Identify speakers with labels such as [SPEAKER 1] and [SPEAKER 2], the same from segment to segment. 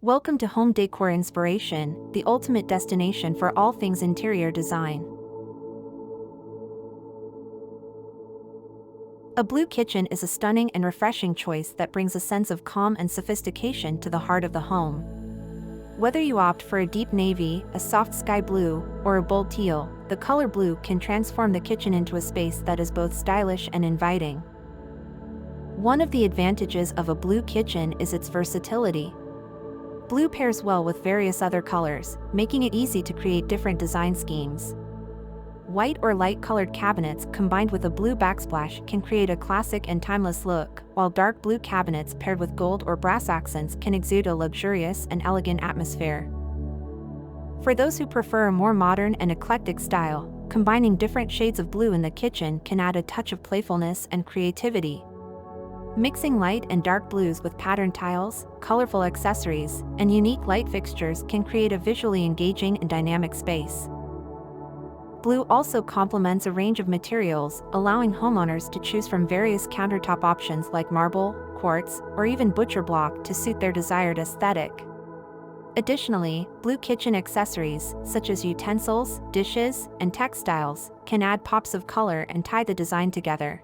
[SPEAKER 1] Welcome to Home Decor Inspiration, the ultimate destination for all things interior design. A blue kitchen is a stunning and refreshing choice that brings a sense of calm and sophistication to the heart of the home. Whether you opt for a deep navy, a soft sky blue, or a bold teal, the color blue can transform the kitchen into a space that is both stylish and inviting. One of the advantages of a blue kitchen is its versatility. Blue pairs well with various other colors, making it easy to create different design schemes. White or light-colored cabinets combined with a blue backsplash can create a classic and timeless look, while dark blue cabinets paired with gold or brass accents can exude a luxurious and elegant atmosphere. For those who prefer a more modern and eclectic style, combining different shades of blue in the kitchen can add a touch of playfulness and creativity. Mixing light and dark blues with patterned tiles, colorful accessories, and unique light fixtures can create a visually engaging and dynamic space. Blue also complements a range of materials, allowing homeowners to choose from various countertop options like marble, quartz, or even butcher block to suit their desired aesthetic. Additionally, blue kitchen accessories, such as utensils, dishes, and textiles, can add pops of color and tie the design together.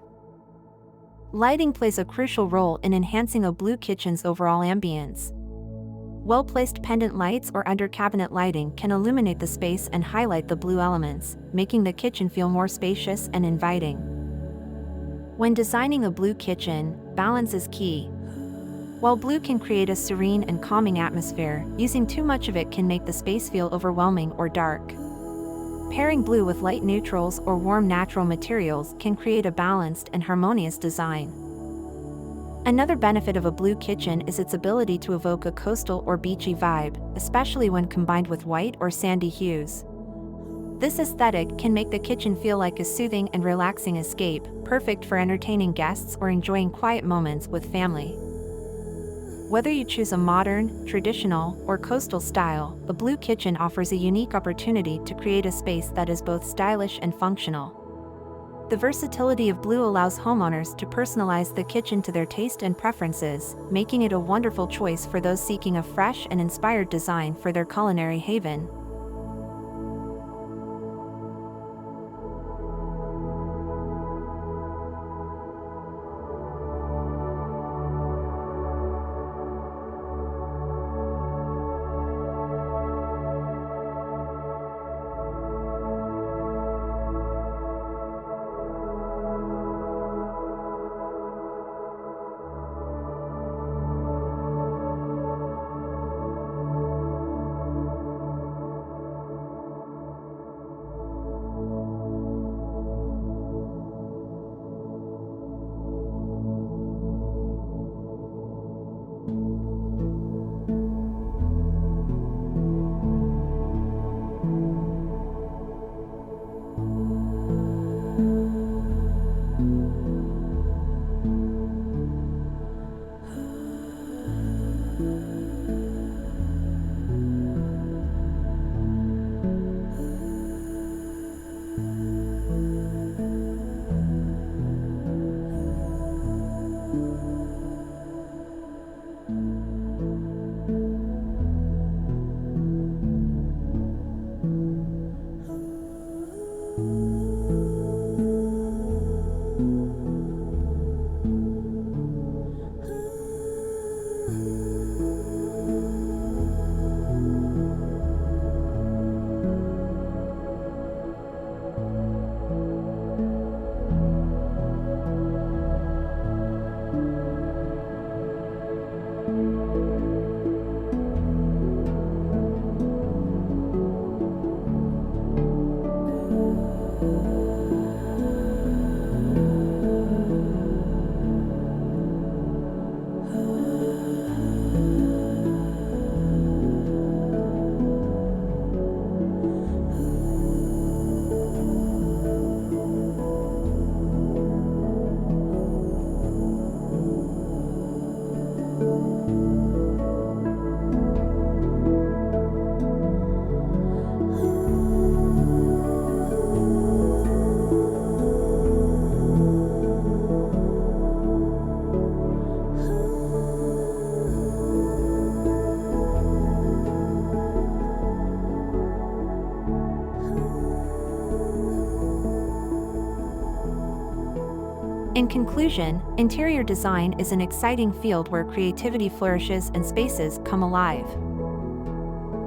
[SPEAKER 1] Lighting plays a crucial role in enhancing a blue kitchen's overall ambience. Well-placed pendant lights or under-cabinet lighting can illuminate the space and highlight the blue elements, making the kitchen feel more spacious and inviting. When designing a blue kitchen, balance is key. While blue can create a serene and calming atmosphere, using too much of it can make the space feel overwhelming or dark. Pairing blue with light neutrals or warm natural materials can create a balanced and harmonious design. Another benefit of a blue kitchen is its ability to evoke a coastal or beachy vibe, especially when combined with white or sandy hues. This aesthetic can make the kitchen feel like a soothing and relaxing escape, perfect for entertaining guests or enjoying quiet moments with family. Whether you choose a modern, traditional, or coastal style, a blue kitchen offers a unique opportunity to create a space that is both stylish and functional. The versatility of blue allows homeowners to personalize the kitchen to their taste and preferences, making it a wonderful choice for those seeking a fresh and inspired design for their culinary haven. In conclusion, interior design is an exciting field where creativity flourishes and spaces come alive.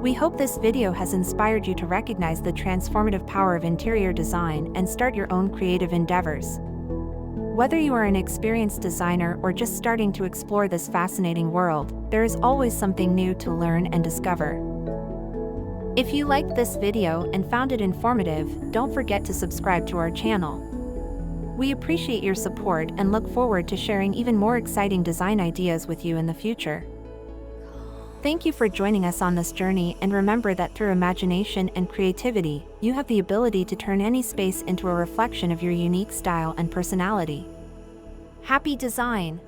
[SPEAKER 1] We hope this video has inspired you to recognize the transformative power of interior design and start your own creative endeavors. Whether you are an experienced designer or just starting to explore this fascinating world, there is always something new to learn and discover. If you liked this video and found it informative, don't forget to subscribe to our channel. We appreciate your support and look forward to sharing even more exciting design ideas with you in the future. Thank you for joining us on this journey, and remember that through imagination and creativity, you have the ability to turn any space into a reflection of your unique style and personality. Happy design!